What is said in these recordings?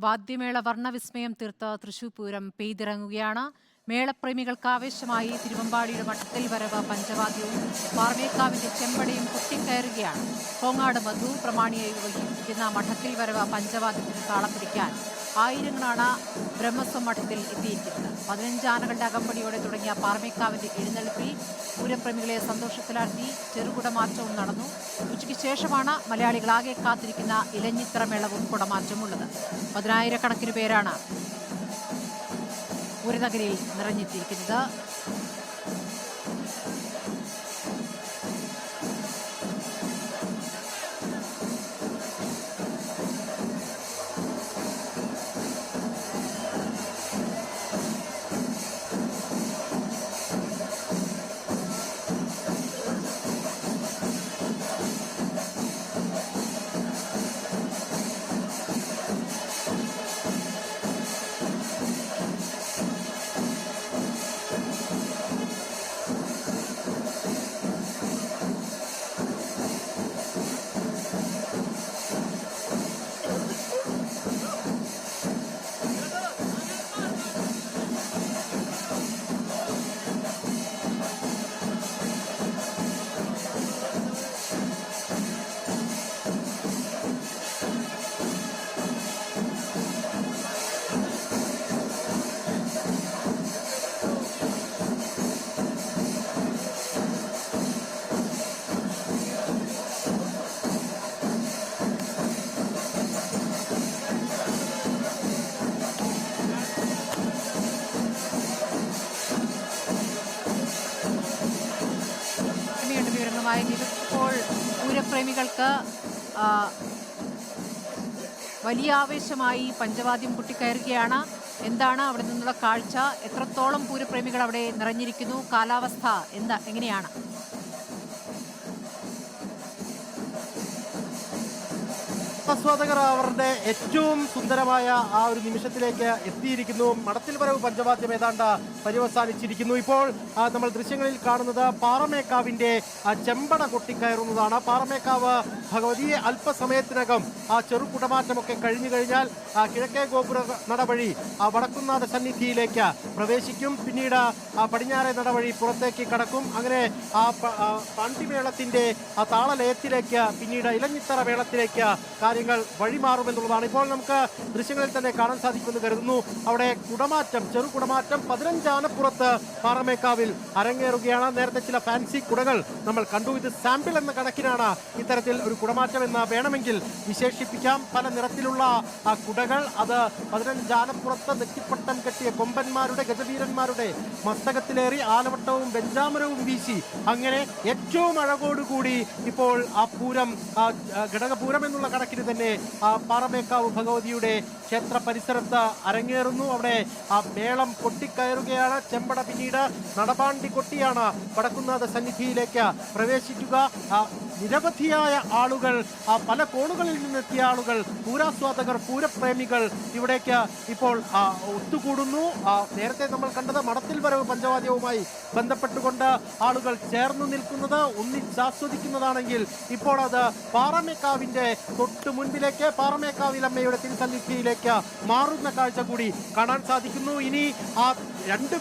വാദ്യമേള വർണ്ണവിസ്മയം തീർത്ത് തൃശൂർ പൂരം പെയ്തിറങ്ങുകയാണ്. മേളപ്രേമികൾക്ക് ആവേശമായി തിരുവമ്പാടിയുടെ മഠത്തിൽ വരവ് പഞ്ചവാദ്യവും പാറമേക്കാവിന്റെ ചെമ്പടയും കുത്തിക്കയറുകയാണ്. കോങ്ങാട് മധു പ്രമാണിയായി വഹിക്കുന്ന മഠത്തിൽ വരവ് പഞ്ചവാദ്യത്തിന് താളം പിടിക്കാൻ ആയിരങ്ങളാണ് ബ്രഹ്മസ്വം മഠത്തിൽ എത്തിയിരിക്കുന്നത്. 15 ആനകളുടെ അകമ്പടിയോടെ തുടങ്ങിയ പാറമേക്കാവിന്റെ എഴുന്നള്ളിപ്പിൽ പൂരപ്രേമികളെ സന്തോഷത്തിലാഴ്ത്തി ചെറുകുടമാറ്റവും നടന്നു. ഉച്ചയ്ക്ക് ശേഷമാണ് മലയാളികളാകെ കാത്തിരിക്കുന്ന ഇലഞ്ഞിത്തറ മേളവും കുടമാറ്റമുള്ളത്. 10,000കണക്കിന് പേരാണ് പൂരനഗരിയിൽ നിറഞ്ഞെത്തിയിരിക്കുന്നത്. ഇപ്പോൾ പൂരപ്രേമികൾക്ക് വലിയ ആവേശമായി പഞ്ചവാദ്യം പൊട്ടിക്കയറുകയാണ്. എന്താണ് അവിടെ നിന്നുള്ള കാഴ്ച? എത്രത്തോളം പൂരപ്രേമികൾ അവിടെ നിറഞ്ഞിരിക്കുന്നു? കാലാവസ്ഥ എങ്ങനെയാണ്? ആസ്വാദകർ അവരുടെ ഏറ്റവും സുന്ദരമായ ആ ഒരു നിമിഷത്തിലേക്ക് എത്തിയിരിക്കുന്നു. മഠത്തിൽ വരവ് പഞ്ചവാദ്യം ഏതാണ്ട് പര്യവസാനിച്ചിരിക്കുന്നു. ഇപ്പോൾ നമ്മൾ ദൃശ്യങ്ങളിൽ കാണുന്നത് പാറമേക്കാവിന്റെ ചെമ്പട കൊട്ടിക്കയറുന്നതാണ്. പാറമേക്കാവ് ഭഗവതിയെ അല്പസമയത്തിനകം ആ ചെറുകുടമാറ്റമൊക്കെ കഴിഞ്ഞു കഴിഞ്ഞാൽ കിഴക്കേ ഗോപുര നടവഴി വടക്കുന്നാഥ സന്നിധിയിലേക്ക് പ്രവേശിക്കും. പിന്നീട് പടിഞ്ഞാറേ നടവഴി പുറത്തേക്ക് കടക്കും. അങ്ങനെ ആ പാണ്ടിമേളത്തിന്റെ ആ താളലയത്തിലേക്ക് പിന്നീട് ഇലഞ്ഞിത്തറ മേളത്തിലേക്ക് കാര്യങ്ങൾ വഴിമാറുമെന്നുള്ളതാണ് ഇപ്പോൾ നമുക്ക് ദൃശ്യങ്ങളിൽ തന്നെ കാണാൻ സാധിക്കുമെന്ന് കരുതുന്നു. അവിടെ കുടമാറ്റം, ചെറുകുടമാറ്റം 15 ആനപ്പുറത്ത് പാറമേക്കാവിൽ അരങ്ങേറുകയാണ്. നേരത്തെ ചില ഫാൻസി കുടകൾ നമ്മൾ കണ്ടു. ഇത് സാമ്പിൾ എന്ന കണക്കിനാണ് ഇത്തരത്തിൽ ഒരു കുടമാറ്റം എന്ന് വേണമെങ്കിൽ വിശേഷിപ്പിക്കാം. പല നിറത്തിലുള്ള ആ കുടകൾ അത് 15 ആനപ്പുറത്ത് നെറ്റിപ്പട്ടം കെട്ടിയ കൊമ്പന്മാരുടെ ഗജവീരന്മാരുടെ മസ്തകത്തിലേറി ആലവട്ടവും വെഞ്ചാമരവും വീശി അങ്ങനെ ഏറ്റവും അഴകോടുകൂടി ഇപ്പോൾ ആ പൂരം ഘടകപൂരം എന്നുള്ള കണക്കിന് തന്നെ പാറമേക്കാവ് ഭഗവതിയുടെ ക്ഷേത്ര പരിസരത്ത് അരങ്ങേറുന്നു. അവിടെ ആ മേളം കൊട്ടിക്കയറുകയാണ്. ചെമ്പട പിന്നീട് നടപാണ്ടി കൊട്ടിയാണ് വടക്കുന്നാഥ സന്നിധിയിലേക്ക് പ്രവേശിക്കുക. നിരവധിയായ ആളുകൾ, പല കോണുകളിൽ നിന്നെത്തിയ ആളുകൾ, പൂരാസ്വാദകർ, പൂരപ്രേമികൾ ഇവിടേക്ക് ഇപ്പോൾ ഒത്തുകൂടുന്നു. നേരത്തെ നമ്മൾ കണ്ടത് മഠത്തിൽ വരവ് പഞ്ചവാദ്യവുമായി ബന്ധപ്പെട്ടുകൊണ്ട് ആളുകൾ ചേർന്നു നിൽക്കുന്നത്, ഒന്നിച്ചാസ്വദിക്കുന്നതാണെങ്കിൽ ഇപ്പോൾ അത് പാറമേക്കാവിന്റെ തൊട്ടു മുൻപിലേക്ക്, പാറമേക്കാവിലമ്മയുടെ തിരുസന്നിധിയിലേക്ക് മാറുന്ന കാഴ്ച കൂടി കാണാൻ സാധിക്കുന്നു. ഇനി ആ 2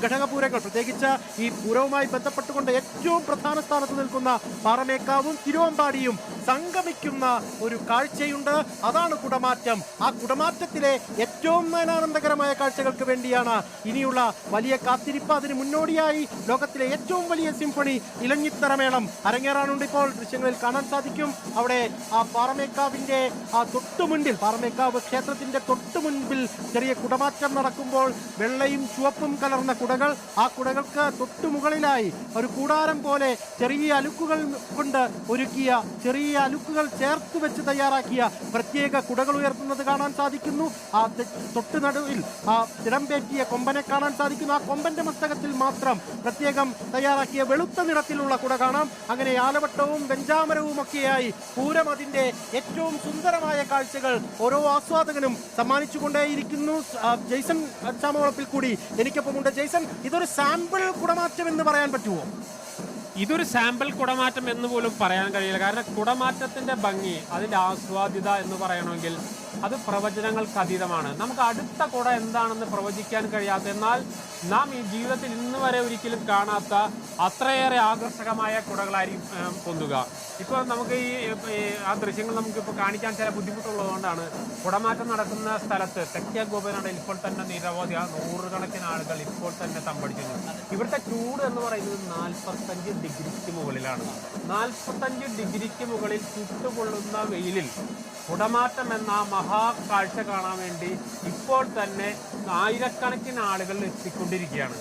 ഘടകപൂരങ്ങൾ, പ്രത്യേകിച്ച് ഈ പൂരവുമായി ബന്ധപ്പെട്ടുകൊണ്ട് ഏറ്റവും പ്രധാന സ്ഥാനത്ത് നിൽക്കുന്ന പാറമേക്കാവും തിരുവമ്പാടിയും സംഗമിക്കുന്ന ഒരു കാഴ്ചയുണ്ട്. അതാണ് കുടമാറ്റം. ആ കുടമാറ്റത്തിലെ ഏറ്റവും നയനാനന്ദകരമായ കാഴ്ചകൾക്ക് വേണ്ടിയാണ് ഇനിയുള്ള വലിയ കാത്തിരിപ്പ്. അതിന് മുന്നോടിയായി ലോകത്തിലെ ഏറ്റവും വലിയ സിംഫണി ഇലഞ്ഞിത്തറ മേളം അരങ്ങേറാനുണ്ട്. ഇപ്പോൾ ദൃശ്യങ്ങളിൽ കാണാൻ സാധിക്കും. അവിടെ ആ പാറമേക്കാവിന്റെ തൊട്ടുമുൻപിൽ, പാറമേക്കാവ് ക്ഷേത്രത്തിന്റെ തൊട്ടുമുൻപിൽ ചെറിയ കുടമാറ്റം നടക്കുമ്പോൾ വെള്ളയും ചുവപ്പും കലർന്ന കുടകൾ, ആ കുടകൾക്ക് തൊട്ടുമുകളിലായി ഒരു കൂടാരം പോലെ ചെറിയ അലുക്കുകൾ കൊണ്ട് ഒരുക്കിയ, ചെറിയ അലുക്കുകൾ ചേർത്ത് വെച്ച് തയ്യാറാക്കിയ പ്രത്യേക കുടകൾ ഉയർത്തുന്നത് കാണാൻ സാധിക്കുന്നു. ആ തൊട്ടു നടുവിൽ ആ തിടമ്പേറ്റിയ കൊമ്പനെ കാണാൻ സാധിക്കുന്നു. ആ കൊമ്പന്റെ മസ്തകത്തിൽ മാത്രം പ്രത്യേകം തയ്യാറാക്കിയ വെളുത്ത നിറത്തിലുള്ള കുട കാണാം. അങ്ങനെ ആലവട്ടവും വെഞ്ചാമരവും ഒക്കെയായി പൂരം അതിന്റെ ഏറ്റവും സുന്ദരമായ കാഴ്ചകൾ ഓരോ ആസ്വാദകനും സമ്മാനിച്ചുകൊണ്ടേയിരിക്കുന്നു. ജെയ്സൺ ചാമവളപ്പിൽ കൂടി എനിക്കൊപ്പമുണ്ട്. ജെയ്സൺ, ഇതൊരു സാമ്പിൾ കുടമാറ്റം എന്ന് പറയാൻ പറ്റുമോ? ഇതൊരു സാമ്പിൾ കുടമാറ്റം എന്ന് പോലും പറയാൻ കഴിയില്ല. കാരണം കുടമാറ്റത്തിന്റെ ഭംഗി, അതിന്റെ ആസ്വാദ്യത എന്ന് പറയണമെങ്കിൽ അത് പ്രവചനങ്ങൾക്ക് അതീതമാണ്. നമുക്ക് അടുത്ത കുട എന്താണെന്ന് പ്രവചിക്കാൻ കഴിയാത്ത, എന്നാൽ നാം ഈ ജീവിതത്തിൽ ഇന്ന് വരെ ഒരിക്കലും കാണാത്ത അത്രയേറെ ആകർഷകമായ കുടകളായിരിക്കും പൊന്തുക. ഇപ്പോൾ നമുക്ക് ആ ദൃശ്യങ്ങൾ നമുക്കിപ്പോൾ കാണിക്കാൻ ചില ബുദ്ധിമുട്ടുള്ളതുകൊണ്ടാണ്. കുടമാറ്റം നടക്കുന്ന സ്ഥലത്ത് തെക്കേ ഗോപുരനടയിൽ ഇപ്പോൾ തന്നെ നിരവധി നൂറുകണക്കിന് ആളുകൾ ഇപ്പോൾ തന്നെ തമ്പടിച്ചിരുന്നു. ഇവിടുത്തെ ചൂട് എന്ന് പറയുന്നത് 45 ഡിഗ്രിക്ക് മുകളിലാണ്. 45 ഡിഗ്രിക്ക് മുകളിൽ ചുട്ടുകൊള്ളുന്ന വെയിലിൽ കുടമാറ്റം എന്ന മഹാകാഴ്ച കാണാൻ വേണ്ടി ഇപ്പോൾ തന്നെ ആയിരക്കണക്കിന് ആളുകൾ എത്തിക്കൊണ്ടിരിക്കുകയാണ്.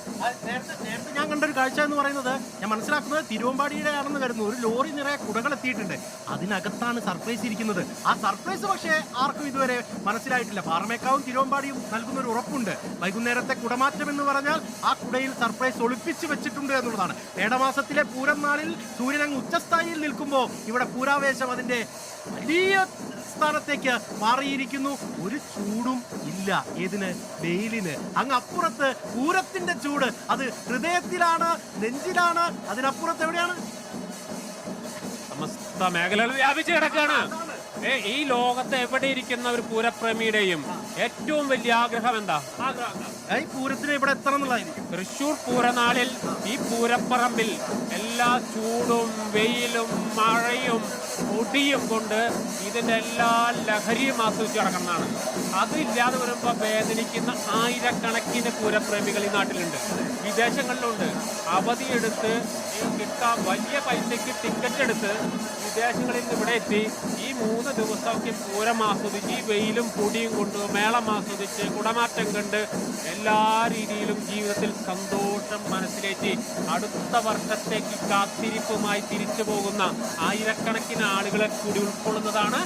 നേരത്തെ ഞാൻ കണ്ടൊരു കാഴ്ച എന്ന് പറയുന്നത്, ഞാൻ മനസ്സിലാക്കുന്നത് തിരുവമ്പാടിയുടെ ആണെന്ന് കരുതുന്നു. ഒരു ലോറി നിറയെ കുടകൾ എത്തിയിട്ടുണ്ട്. അതിനകത്താണ് സർപ്രൈസ് ഇരിക്കുന്നത്. ആ സർപ്രൈസ് പക്ഷേ ആർക്കും ഇതുവരെ മനസ്സിലായിട്ടില്ല. പാറമേക്കാവും തിരുവമ്പാടിയും നൽകുന്ന ഒരു ഉറപ്പുണ്ട്. വൈകുന്നേരത്തെ കുടമാറ്റം എന്ന് പറഞ്ഞാൽ ആ കുടയിൽ സർപ്രൈസ് ഒളിപ്പിച്ച് വെച്ചിട്ടുണ്ട് എന്നുള്ളതാണ്. മേടമാസത്തിലെ പൂരം നാളിൽ സൂര്യൻ അങ്ങ് ഉച്ചസ്ഥായിയിൽ നിൽക്കുമ്പോൾ ഇവിടെ പൂരാവേശം അതിന്റെ വലിയ സ്ഥാനത്തേക്ക് മാറിയിരിക്കുന്നു. ഒരു ചൂടും ഇല്ല. ഏതിന്? വെയിലിന്. അങ്ങ് അപ്പുറത്ത് പൂരത്തിന്റെ ചൂട് അത് ഹൃദയത്തിലാണ്, നെഞ്ചിലാണ്. അതിനപ്പുറത്ത് എവിടെയാണ്? സമസ്ത മേഖലകൾ വ്യാപിച്ചു കിടക്കാണ്. ഈ ലോകത്ത് എവിടെ ഇരിക്കുന്ന ഒരു പൂരപ്രേമിയുടെയും ഏറ്റവും വലിയ ആഗ്രഹം എന്താ? ഈ പൂരത്തിന് ഇവിടെ എത്തണം എന്നുള്ളതായിരിക്കും. തൃശ്ശൂർ പൂരനാളിൽ ഈ പൂരപ്പറമ്പിൽ എല്ലാ ചൂടും വെയിലും മഴയും പൊടിയും കൊണ്ട് ഇതിന്റെ എല്ലാ ലഹരിയും ആസ്വദിച്ച് കിടക്കുന്നതാണ്. അതില്ലാതെ വരുമ്പോൾ വേദനിക്കുന്ന ആയിരക്കണക്കിന് പൂരപ്രേമികൾ ഈ നാട്ടിലുണ്ട്, വിദേശങ്ങളിലുണ്ട്. അവധിയെടുത്ത് കിട്ടാൻ വലിയ പൈസയ്ക്ക് ടിക്കറ്റ് എടുത്ത് വിദേശങ്ങളിൽ നിന്ന് ഇവിടെ എത്തി ഈ 3 ദിവസമൊക്കെ പൂരം ആസ്വദിച്ച് ഈ വെയിലും പൊടിയും കൊണ്ട് മേളം ആസ്വദിച്ച് കുടമാറ്റം കണ്ട് എല്ലാ രീതിയിലും ജീവിതത്തിൽ സന്തോഷം മനസ്സിലേറ്റി അടുത്ത വർഷത്തേക്ക് കാത്തിരിപ്പുമായി തിരിച്ചു പോകുന്ന ആയിരക്കണക്കിന് ആളുകളെ കൂടി ഉൾക്കൊള്ളുന്നതാണ്